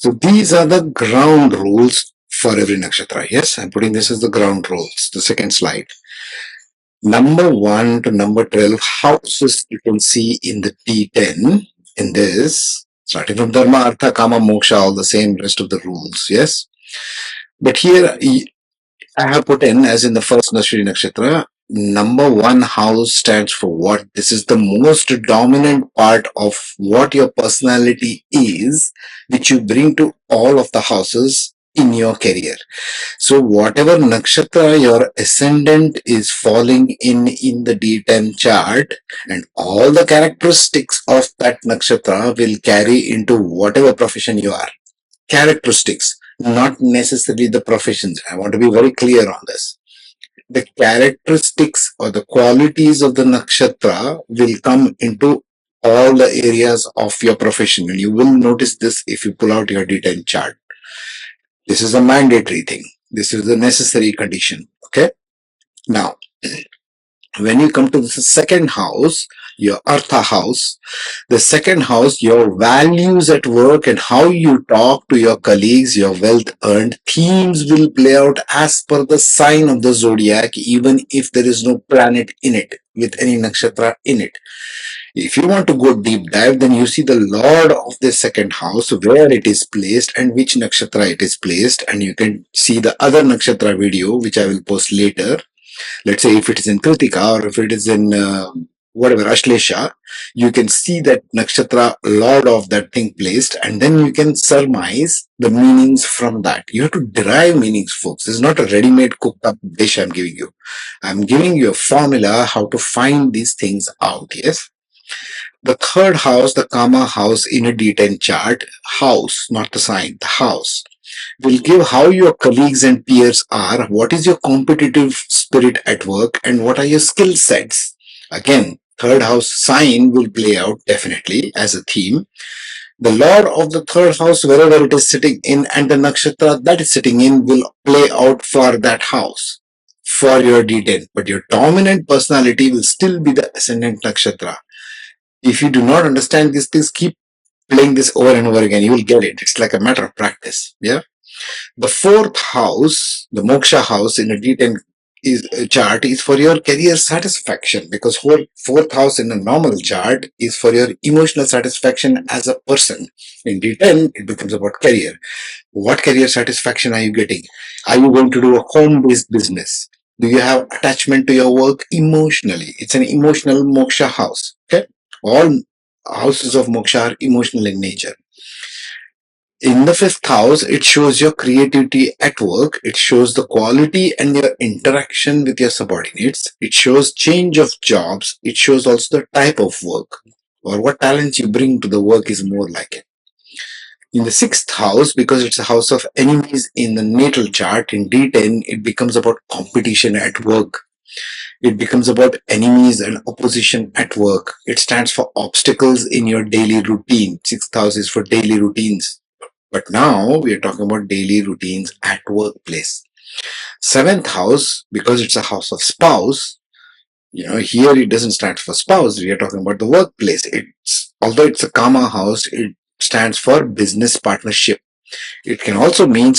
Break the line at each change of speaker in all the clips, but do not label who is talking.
So these are the ground rules for every nakshatra. Yes, I'm putting this as the ground rules. The second slide. Number 1 to number 12 houses you can see in the D10 in this, starting from Dharma, Artha, Kama, Moksha, all the same rest of the rules. Yes. But here I have put in, as in the first Nashri Nakshatra, number 1 house stands for what? This is the most dominant part of what your personality is, which you bring to all of the houses in your career. So whatever nakshatra your ascendant is falling in the D10 chart, and all the characteristics of that nakshatra will carry into whatever profession you are. Characteristics, not necessarily the professions. I want to be very clear on this. The characteristics or the qualities of the nakshatra will come into all the areas of your profession, and you will notice this if you pull out your D10 chart. This is a mandatory thing. This is a necessary condition. Okay. Now, when you come to the second house, your Artha house, the second house, your values at work and how you talk to your colleagues, your wealth earned, themes will play out as per the sign of the zodiac, even if there is no planet in it, with any nakshatra in it. If you want to go deep dive, then you see the Lord of the second house, where it is placed and which nakshatra it is placed, and you can see the other nakshatra video, which I will post later. Let's say if it is in Kritika or if it is in whatever, Ashlesha, you can see that nakshatra Lord of that thing placed, and then you can surmise the meanings from that. You have to derive meanings, folks. This is not a ready-made cooked up dish I'm giving you. I'm giving you a formula how to find these things out, yes? The third house, the Kama house in a D10 chart, house, not the sign, the house, will give how your colleagues and peers are, what is your competitive spirit at work, and what are your skill sets. Again, third house sign will play out definitely as a theme. The Lord of the third house, wherever it is sitting in, and the nakshatra that is sitting in will play out for that house, for your D10. But your dominant personality will still be the ascendant nakshatra. If you do not understand these things, keep playing this over and over again. You will get it. It's like a matter of practice. Yeah. The fourth house, the moksha house in a D10 chart is for your career satisfaction, because fourth house in a normal chart is for your emotional satisfaction as a person. In D10, it becomes about career. What career satisfaction are you getting? Are you going to do a home-based business? Do you have attachment to your work emotionally? It's an emotional moksha house. Okay. All houses of moksha are emotional in nature. In the fifth house, it shows your creativity at work. It shows the quality and your interaction with your subordinates. It shows change of jobs. It shows also the type of work, or what talents you bring to the work is more like it. In the sixth house, because it's a house of enemies in the natal chart, in D10, it becomes about competition at work. It becomes about enemies and opposition at work. It stands for obstacles in your daily routine. Sixth house is for daily routines. But now we are talking about daily routines at workplace. Seventh house, because it's a house of spouse, here it doesn't stand for spouse. We are talking about the workplace. Although it's a Kama house, it stands for business partnership. It can also mean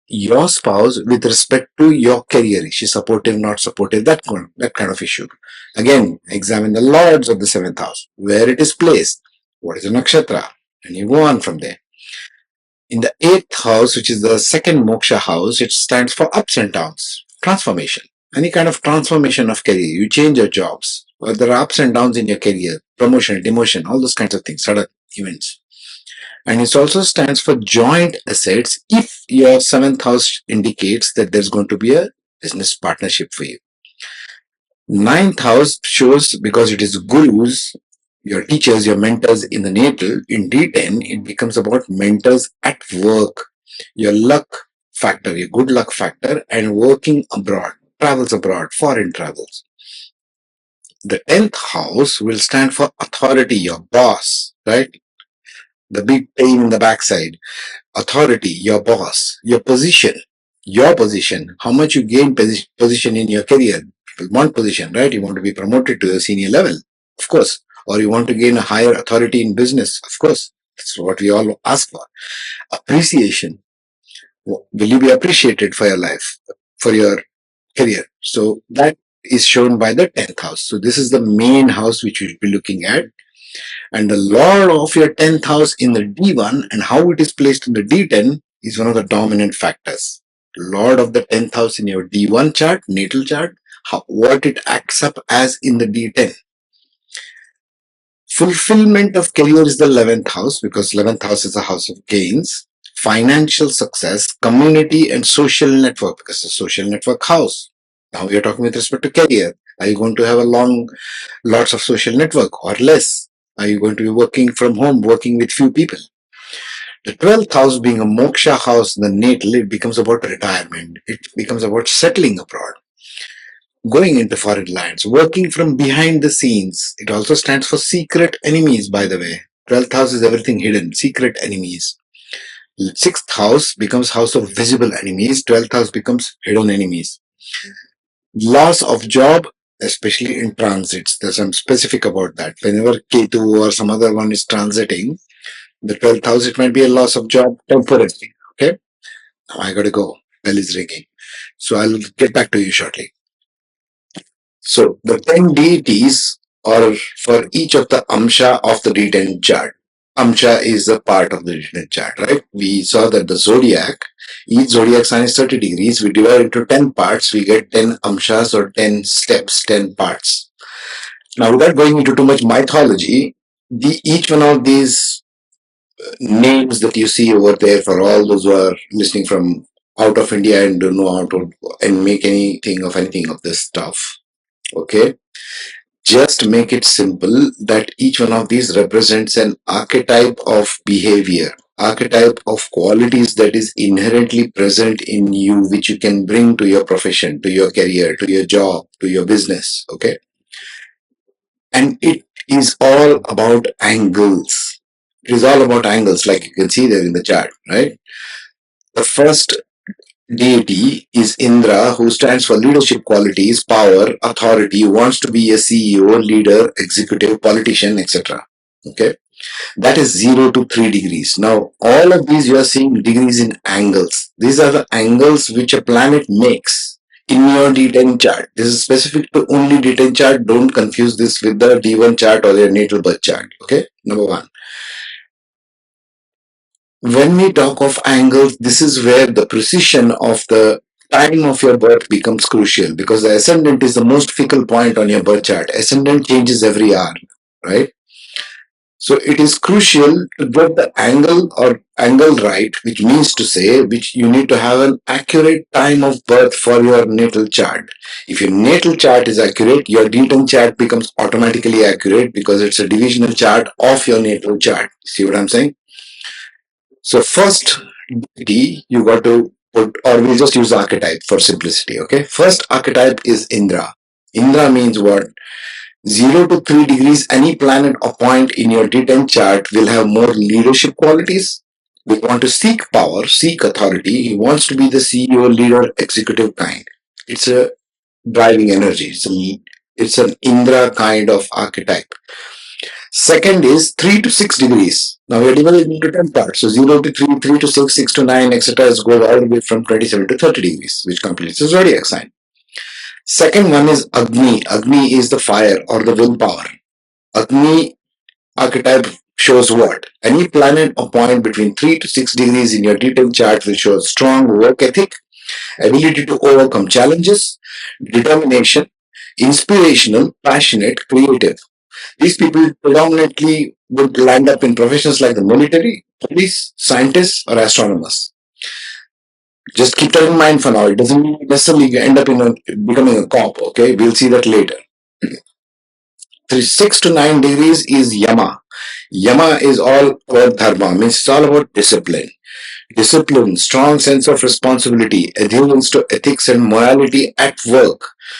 your spouse with respect to your career. Is she supportive, not supportive? That kind of issue. Again, examine the lords of the seventh house, where it is placed, what is the nakshatra, and you go on from there. In the eighth house, which is the second moksha house, it stands for ups and downs, transformation. Any kind of transformation of career. You change your jobs, or there are ups and downs in your career, promotion, demotion, all those kinds of things, sudden events. And it also stands for joint assets if your seventh house indicates that there's going to be a business partnership for you. Ninth house shows, because it is gurus, your teachers, your mentors in the natal. In D10, it becomes about mentors at work, your luck factor, your good luck factor, and working abroad, travels abroad, foreign travels. The 10th house will stand for authority, your boss, right? The big pain in the backside. Authority, your boss, your position, how much you gain position in your career. People want position, right? You want to be promoted to a senior level, of course, or you want to gain a higher authority in business, of course. That's what we all ask for. Appreciation. Will you be appreciated for your life, for your career? So that is shown by the 10th house. So this is the main house which we'll be looking at. And the lord of your 10th house in the D1 and how it is placed in the D10 is one of the dominant factors. Lord of the 10th house in your D1 chart, natal chart, what it acts up as in the D10. Fulfillment of career is the 11th house because 11th house is a house of gains, financial success, community and social network because it's a social network house. Now we are talking with respect to career. Are you going to have lots of social network or less? Are you going to be working from home, working with few people? The 12th house being a moksha house in the natal, it becomes about retirement. It becomes about settling abroad, going into foreign lands, working from behind the scenes. It also stands for secret enemies, by the way. 12th house is everything hidden, secret enemies. 6th house becomes house of visible enemies. 12th house becomes hidden enemies. Loss of job, especially in transits. There's some specific about that. Whenever Ketu or some other one is transiting, the 12th house, it might be a loss of job temporarily. Okay. Now I gotta go. Bell is ringing. So I'll get back to you shortly. So the 10 deities are for each of the Amsha of the D10 chart. Amsha is a part of the D10 chart, right? We saw that the zodiac, each zodiac sign is 30 degrees. We divide into 10 parts. We get 10 Amshas or 10 steps, 10 parts. Now, without going into too much mythology, each one of these names that you see over there for all those who are listening from out of India and don't know how to and make anything of this stuff. Okay, just make it simple that each one of these represents an archetype of behavior, archetype of qualities that is inherently present in you, which you can bring to your profession, to your career, to your job, to your business. Okay, and it is all about angles. It is all about angles, like you can see there in the chart, right? The first deity is Indra, who stands for leadership qualities, power, authority, wants to be a CEO, leader, executive, politician, etc. Okay, that is 0 to 3 degrees. Now, all of these you are seeing degrees in angles. These are the angles which a planet makes in your D10 chart. This is specific to only D10 chart. Don't confuse this with the D1 chart or your natal birth chart. Okay, number one. When we talk of angles, this is where the precision of the time of your birth becomes crucial because the ascendant is the most fickle point on your birth chart. Ascendant changes every hour, right? So it is crucial to get the angle or angle right, which means to say, which you need to have an accurate time of birth for your natal chart. If your natal chart is accurate, your D10 chart becomes automatically accurate because it's a divisional chart of your natal chart. See what I'm saying? So first deity you got to put, or we'll just use archetype for simplicity. Okay. First archetype is Indra. Indra means what? 0 to 3 degrees, any planet or point in your D10 chart will have more leadership qualities. We want to seek power, seek authority. He wants to be the CEO, leader, executive kind. It's a driving energy. It's an Indra kind of archetype. Second is 3 to 6 degrees. Now we are divided into 10 parts. So 0 to 3, 3 to 6, 6 to 9, etc. is go all the way from 27 to 30 degrees, which completes the zodiac sign. Second one is Agni. Agni is the fire or the willpower. Agni archetype shows what? Any planet or point between 3 to 6 degrees in your D10 chart will show strong work ethic, ability to overcome challenges, determination, inspirational, passionate, creative. These people predominantly would land up in professions like the military, police, scientists, or astronomers. Just keep that in mind for now. It doesn't mean necessarily end up becoming a cop. Okay, we'll see that later. 6 to 9 degrees is Yama. Yama is all about dharma, means it's all about discipline. Discipline, strong sense of responsibility, adherence to ethics and morality at work.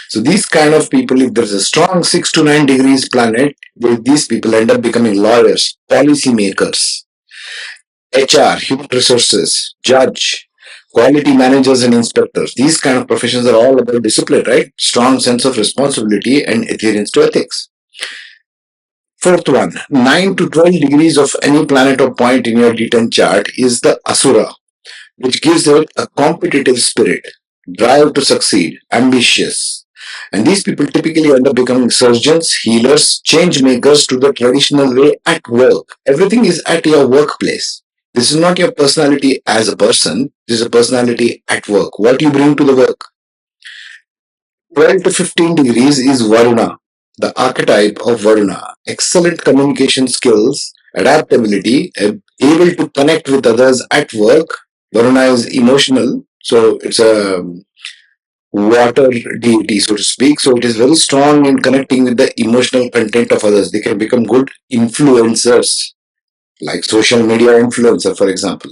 So these kind of people, if there's a strong 6 to 9 degrees planet, these people end up becoming lawyers, policy makers, HR, human resources, judge, quality managers and inspectors. These kind of professions are all about discipline, right? Strong sense of responsibility and adherence to ethics. Fourth one, 9 to 12 degrees of any planet or point in your D10 chart is the Asura, which gives it a competitive spirit, drive to succeed, ambitious. And these people typically end up becoming surgeons, healers, change makers to the traditional way at work. Everything is at your workplace. This is not your personality as a person, this is a personality at work. What you bring to the work. 12 to 15 degrees is Varuna, the archetype of Varuna. Excellent communication skills, adaptability, able to connect with others at work. Varuna is emotional, so it's a water deity, so to speak. So it is very strong in connecting with the emotional content of others. They can become good influencers, like social media influencer, for example.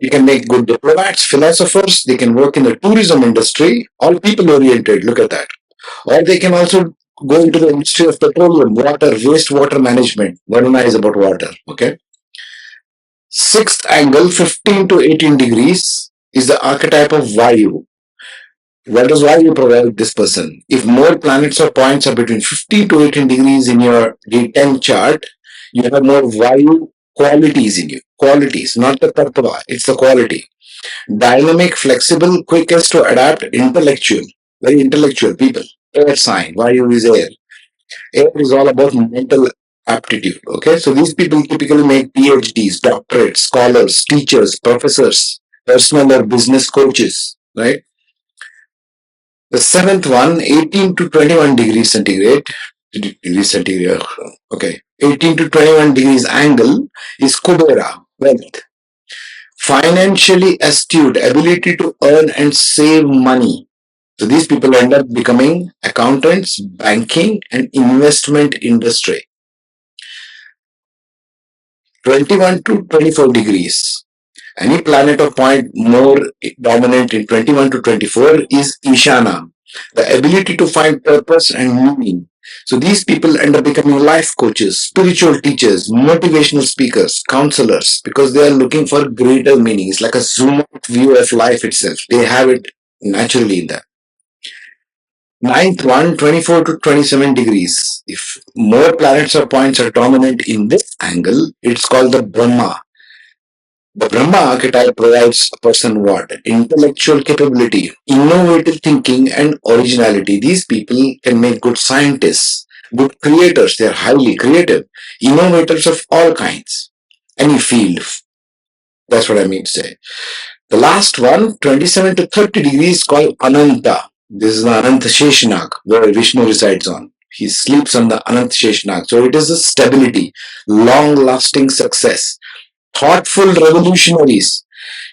They can make good diplomats, philosophers. They can work in the tourism industry, all people oriented. Look at that. Or they can also go into the industry of petroleum, water, wastewater management. Varuna is about water. Okay. Sixth angle, 15 to 18 degrees, is the archetype of Vayu. What does Vayu provide this person? If more planets or points are between 15 to 18 degrees in your D10 chart, you have more Vayu qualities in you. Qualities, not the tattva, it's the quality. Dynamic, flexible, quickest to adapt, intellectual, very intellectual people. Air sign, Vayu is air. Air is all about mental aptitude. Okay, so these people typically make PhDs, doctorates, scholars, teachers, professors, personal or business coaches, right? The seventh one, 18 to 21 degrees centigrade, okay, 18 to 21 degrees angle is Kubera, wealth. Financially astute, ability to earn and save money. So these people end up becoming accountants, banking, and investment industry. 21 to 24 degrees. Any planet or point more dominant in 21 to 24 is Ishana, the ability to find purpose and meaning. So these people end up becoming life coaches, spiritual teachers, motivational speakers, counselors, because they are looking for greater meaning. It's like a zoom out view of life itself. They have it naturally in them. Ninth one, 24 to 27 degrees. If more planets or points are dominant in this angle, it's called the Brahma. The Brahma archetype provides a person what? Intellectual capability, innovative thinking, and originality. These people can make good scientists, good creators. They are highly creative, innovators of all kinds, any field. That's what I mean to say. The last one, 27 to 30 degrees, called Ananta. This is the Ananta Sheshanag, where Vishnu resides on. He sleeps on the Ananta Sheshanag. So it is a stability, long-lasting success, thoughtful revolutionaries,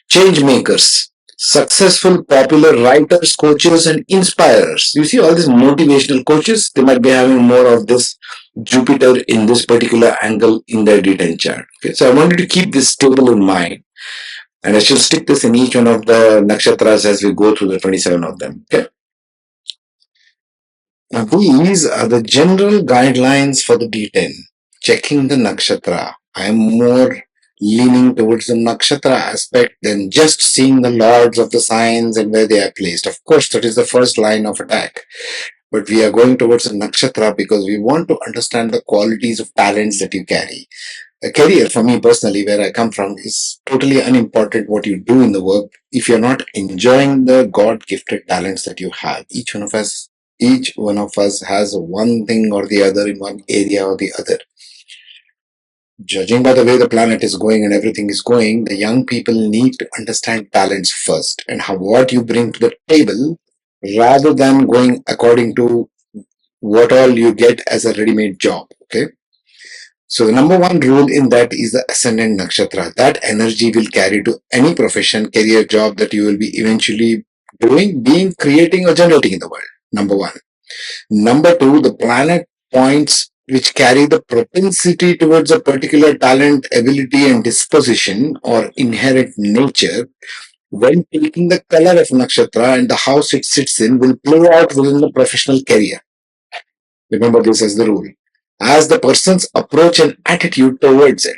change makers, successful popular writers, coaches, and inspirers. You see all these motivational coaches, they might be having more of this Jupiter in this particular angle in their D10 chart. Okay, so I wanted to keep this table in mind. And I shall stick this in each one of the nakshatras as we go through the 27 of them. Okay. Now these are the general guidelines for the D10. Checking the nakshatra. I am more leaning towards the nakshatra aspect than just seeing the lords of the signs and where they are placed. Of course, that is the first line of attack. But we are going towards the nakshatra because we want to understand the qualities of talents that you carry. A career, for me personally, where I come from, is totally unimportant what you do in the work if you're not enjoying the God-gifted talents that you have. Each one of us has one thing or the other in one area or the other. Judging by the way the planet is going and everything is going, the young people need to understand talents first and how what you bring to the table rather than going according to what all you get as a ready-made job. Okay. So the number one rule in that is the Ascendant Nakshatra. That energy will carry to any profession, career, job that you will be eventually doing, being, creating or generating in the world. Number one. Number two, the planet points which carry the propensity towards a particular talent, ability and disposition or inherent nature, when taking the color of nakshatra and the house it sits in, will play out within the professional career. Remember this as the rule. As the person's approach and attitude towards it.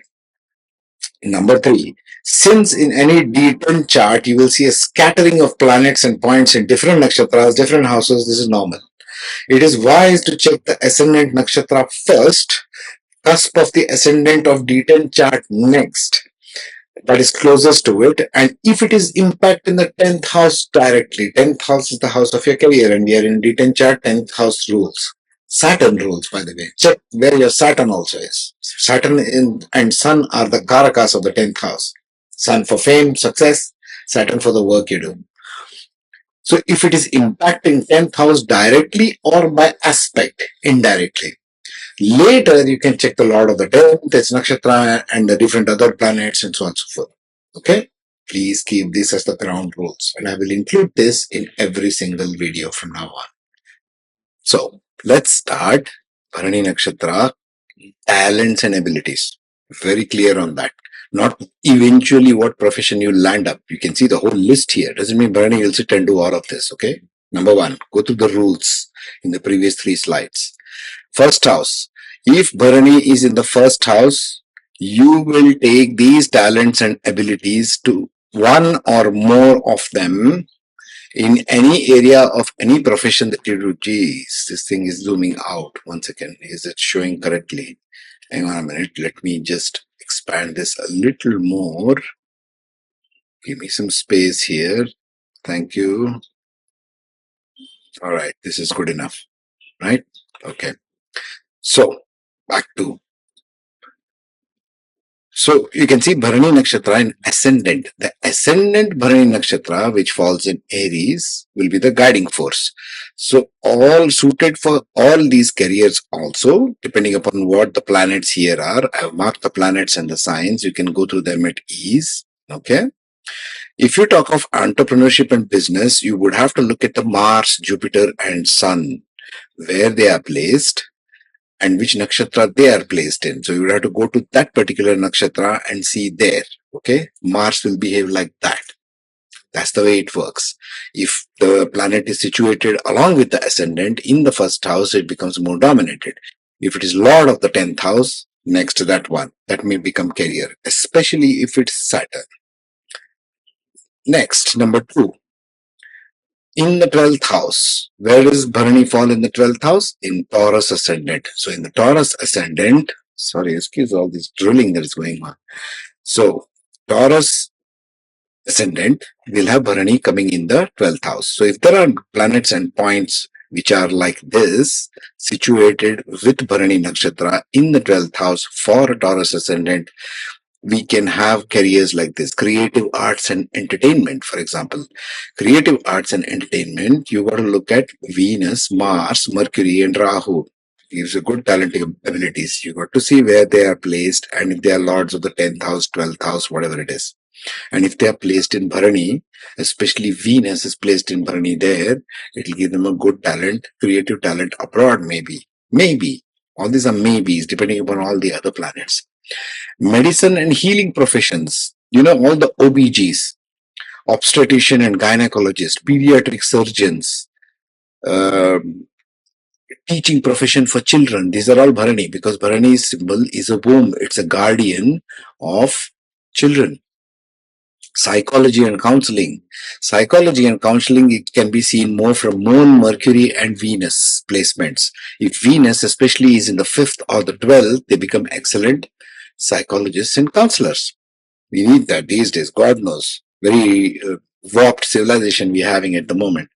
Number three, since in any D10 chart you will see a scattering of planets and points in different nakshatras, different houses, this is normal. It is wise to check the Ascendant Nakshatra first, cusp of the Ascendant of D10 chart next, that is closest to it. And if it is impact in the 10th house directly, 10th house is the house of your career, and we are in D10 chart, 10th house rules. Saturn rules, by the way. Check where your Saturn also is. Saturn and Sun are the karakas of the 10th house. Sun for fame, success, Saturn for the work you do. So if it is impacting 10th house directly or by aspect, indirectly. Later, you can check the Lord of the 10th, its nakshatra, and the different other planets, and so on and so forth. Okay? Please keep this as the ground rules. And I will include this in every single video from now on. So, let's start. Bharani Nakshatra, talents and abilities. Very clear on that. Not eventually what profession you land up. You can see the whole list here. Doesn't mean Bharani will sit and do all of this. Okay? Number one, go through the rules in the previous 3 slides. First house. If Bharani is in the first house, you will take these talents and abilities to one or more of them in any area of any profession that you do. Geez, this thing is zooming out. One second. Is it showing correctly? Hang on a minute. Let me just expand this a little more. Give me some space here. Thank you. All right. This is good enough. Right? Okay. So, back to. So, you can see Bharani Nakshatra in Ascendant. The Ascendant Bharani Nakshatra, which falls in Aries, will be the guiding force. So, all suited for all these careers also, depending upon what the planets here are. I have marked the planets and the signs. You can go through them at ease. Okay. If you talk of entrepreneurship and business, you would have to look at the Mars, Jupiter, and Sun, where they are placed and which nakshatra they are placed in. So you would have to go to that particular nakshatra and see there. Okay. Mars will behave like that. That's the way it works. If the planet is situated along with the ascendant in the first house, it becomes more dominated. If it is Lord of the 10th house, next to that one, that may become career, especially if it's Saturn. Next, number 2. In the 12th house, where does Bharani fall in the 12th house? In Taurus ascendant. So in the Taurus ascendant, sorry, excuse all this drilling that is going on. So Taurus ascendant will have Bharani coming in the 12th house. So if there are planets and points which are like this, situated with Bharani Nakshatra in the 12th house for a Taurus ascendant, we can have careers like this. Creative arts and entertainment, for example. Creative arts and entertainment, you got to look at Venus, Mars, Mercury, and Rahu. Gives a good talent abilities. You got to see where they are placed and if they are lords of the 10th house, 12th house, whatever it is. And if they are placed in Bharani, especially Venus is placed in Bharani there, it will give them a good talent, creative talent abroad maybe. Maybe. All these are maybes depending upon all the other planets. Medicine and healing professions, all the OBGs, obstetrician and gynecologist, pediatric surgeons, teaching profession for children. These are all Bharani because Bharani's symbol is a womb. It's a guardian of children. Psychology and counseling. Psychology and counseling, it can be seen more from Moon, Mercury, and Venus placements. If Venus especially is in the 5th or the 12th, they become excellent psychologists and counselors. We need that these days. God knows. Very warped civilization we're having at the moment.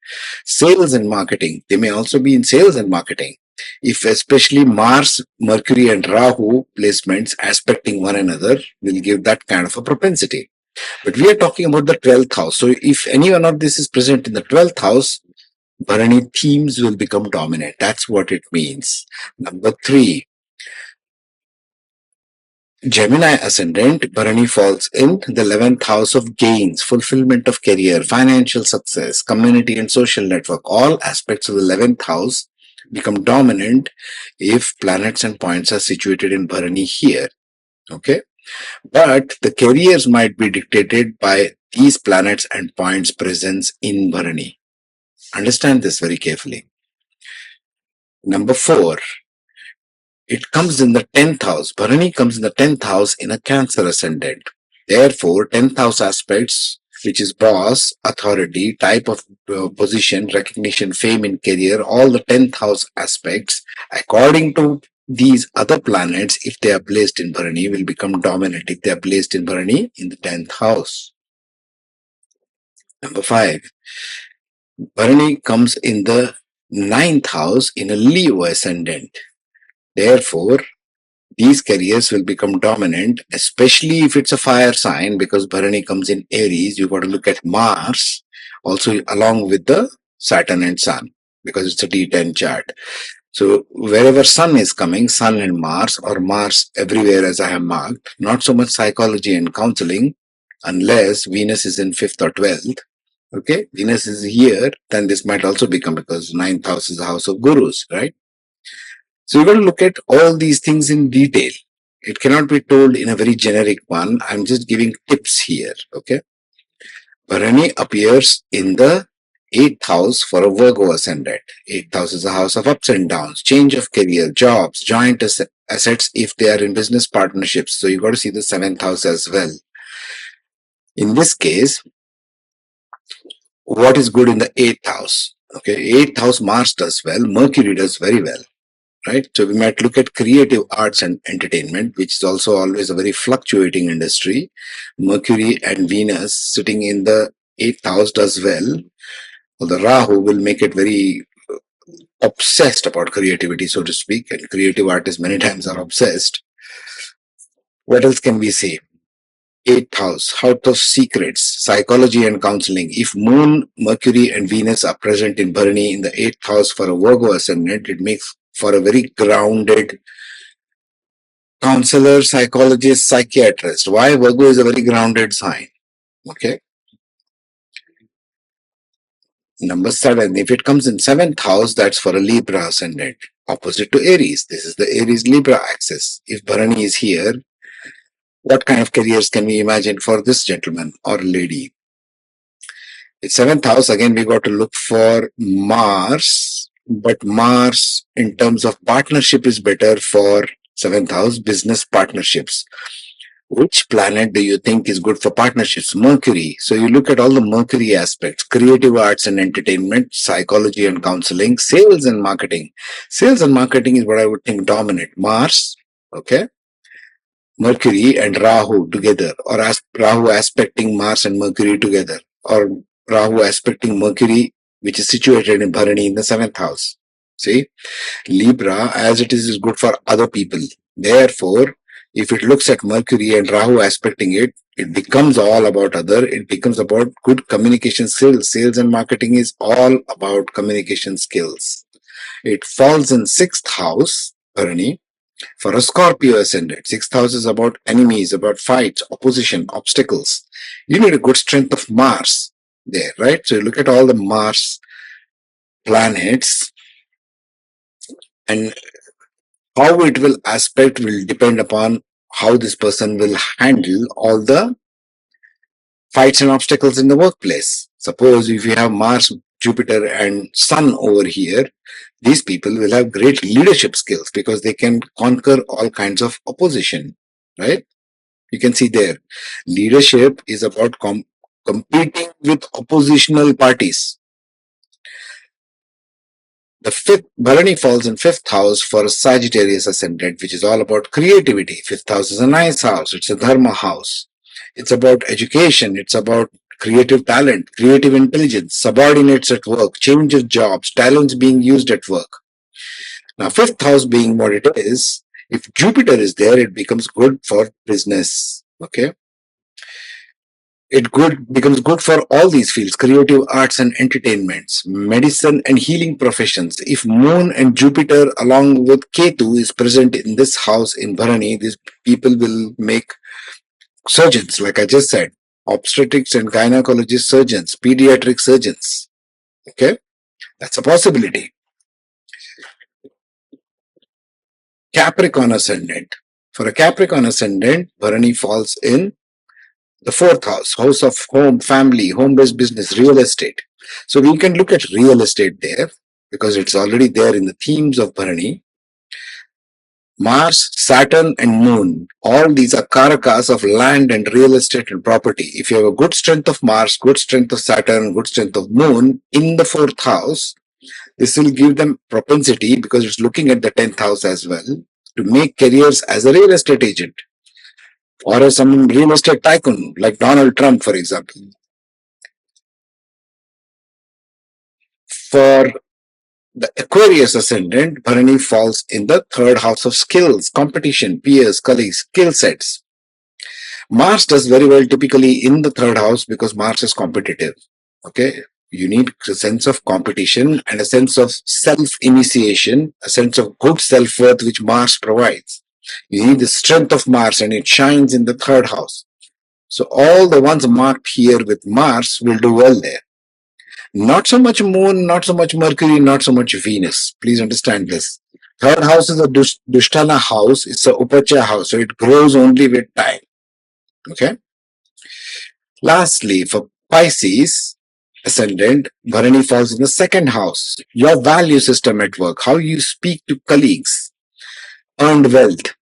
Sales and marketing. They may also be in sales and marketing. If especially Mars, Mercury, and Rahu placements aspecting one another will give that kind of a propensity. But we are talking about the 12th house. So if any one of this is present in the 12th house, Bharani themes will become dominant. That's what it means. Number 3. Gemini ascendant, Bharani falls in the 11th house of gains, fulfillment of career, financial success, community and social network. All aspects of the 11th house become dominant if planets and points are situated in Bharani here. Okay. But the careers might be dictated by these planets and points' presence in Bharani. Understand this very carefully. Number 4. It comes in the 10th house. Bharani comes in the 10th house in a Cancer ascendant. Therefore, 10th house aspects which is boss, authority, type of position, recognition, fame in career, all the 10th house aspects, according to these other planets, if they are placed in Bharani, will become dominant if they are placed in Bharani in the 10th house. Number 5, Bharani comes in the 9th house in a Leo ascendant. Therefore, these careers will become dominant, especially if it's a fire sign, because Bharani comes in Aries. You got to look at Mars also along with the Saturn and Sun, because it's a D10 chart. So wherever Sun is coming, Sun and Mars, or Mars everywhere as I have marked, not so much psychology and counseling, unless Venus is in 5th or 12th. Okay, Venus is here, then this might also become, because 9th house is the house of gurus, right? So you're going to look at all these things in detail. It cannot be told in a very generic one. I'm just giving tips here. Okay. Bharani appears in the 8th house for a Virgo ascendant. 8th house is a house of ups and downs, change of career, jobs, joint assets if they are in business partnerships. So you got to see the 7th house as well. In this case, what is good in the 8th house? Okay. 8th house, Mars does well, Mercury does very well. Right? So we might look at creative arts and entertainment, which is also always a very fluctuating industry. Mercury and Venus sitting in the 8th house does well. Well, the Rahu will make it very obsessed about creativity, so to speak, and creative artists many times are obsessed. What else can we say? 8th house, house of secrets, psychology and counseling. If Moon, Mercury and Venus are present in Bharani in the 8th house for a Virgo ascendant, it makes for a very grounded counselor, psychologist, psychiatrist. Why? Virgo is a very grounded sign. Okay. Number 7, if it comes in 7th house, that's for a Libra ascendant, opposite to Aries. This is the Aries Libra axis. If Bharani is here, what kind of careers can we imagine for this gentleman or lady? It's 7th house. Again, we got to look for Mars, but Mars in terms of partnership is better for 7th house, business partnerships. Which planet do you think is good for partnerships? Mercury. So you look at all the Mercury aspects: creative arts and entertainment, psychology and counseling, sales and marketing. Sales and marketing is what I would think dominant. Mars, okay, Mercury and Rahu together, or Rahu aspecting Mars and Mercury together, or Rahu aspecting Mercury, which is situated in Bharani in the 7th house. See, Libra, as it is good for other people. Therefore, if it looks at Mercury and Rahu aspecting it, it becomes all about other. It becomes about good communication skills. Sales and marketing is all about communication skills. It falls in 6th house, Bharani, for a Scorpio ascendant. 6th house is about enemies, about fights, opposition, obstacles. You need a good strength of Mars there, right? So you look at all the Mars planets, and how it will aspect will depend upon how this person will handle all the fights and obstacles in the workplace. Suppose if you have Mars, Jupiter and Sun over here, these people will have great leadership skills because they can conquer all kinds of opposition, right? You can see there. Leadership is about competing with oppositional parties. The 5th, Bharani falls in 5th house for a Sagittarius ascendant, which is all about creativity. 5th house is a nice house. It's a Dharma house. It's about education. It's about creative talent, creative intelligence, subordinates at work, change of jobs, talents being used at work. Now, 5th house being what it is, if Jupiter is there, it becomes good for business. Okay. It becomes good for all these fields: creative arts and entertainments, medicine and healing professions. If Moon and Jupiter along with Ketu is present in this house in Bharani, these people will make surgeons, like I just said, obstetrics and gynecology surgeons, pediatric surgeons. Okay, that's a possibility. Capricorn ascendant. For a Capricorn ascendant, Bharani falls in the 4th house, house of home, family, home-based business, real estate. So we can look at real estate there because it's already there in the themes of Bharani. Mars, Saturn, and Moon, all these are karakas of land and real estate and property. If you have a good strength of Mars, good strength of Saturn, good strength of Moon in the fourth house, this will give them propensity, because it's looking at the 10th house as well, to make careers as a real estate agent or as some real estate tycoon like Donald Trump, for example. For the Aquarius ascendant, Bharani falls in the third house of skills, competition, peers, colleagues, skill sets. Mars does very well typically in the third house because Mars is competitive. Okay. You need a sense of competition and a sense of self-initiation, a sense of good self-worth, which Mars provides. You need the strength of Mars, and it shines in the third house. So all the ones marked here with Mars will do well there. Not so much Moon, not so much Mercury, not so much Venus. Please understand this. Third house is a Dushtana house. It's a Upacha house. So it grows only with time. Okay. Lastly, for Pisces ascendant, Bharani falls in the second house. Your value system at work, how you speak to colleagues, earned wealth.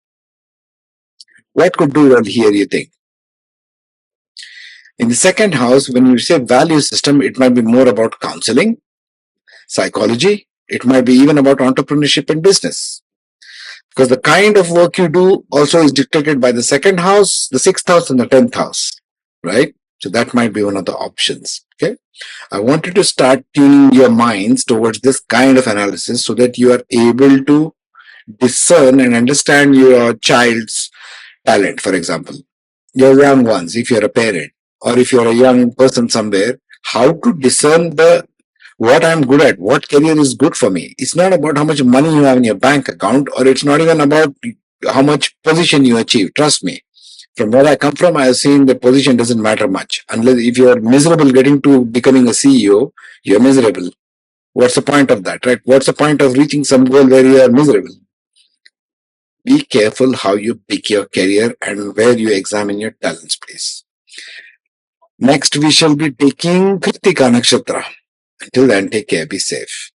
What could do well here, you think? In the second house, when you say value system, it might be more about counseling, psychology. It might be even about entrepreneurship and business. Because the kind of work you do also is dictated by the second house, the sixth house, and the 10th house, right? So that might be one of the options. Okay. I wanted to start tuning your minds towards this kind of analysis so that you are able to discern and understand your child's talent, for example. Your young ones, if you're a parent, or if you're a young person somewhere, how to discern the what I'm good at, what career is good for me. It's not about how much money you have in your bank account, or it's not even about how much position you achieve. Trust me. From where I come from, I have seen that position doesn't matter much. Unless if you are miserable getting to becoming a CEO, you're miserable. What's the point of that, right? What's the point of reaching some goal where you are miserable? Be careful how you pick your career and where you examine your talents, please. Next, we shall be taking Kritika Nakshatra. Until then, take care, be safe.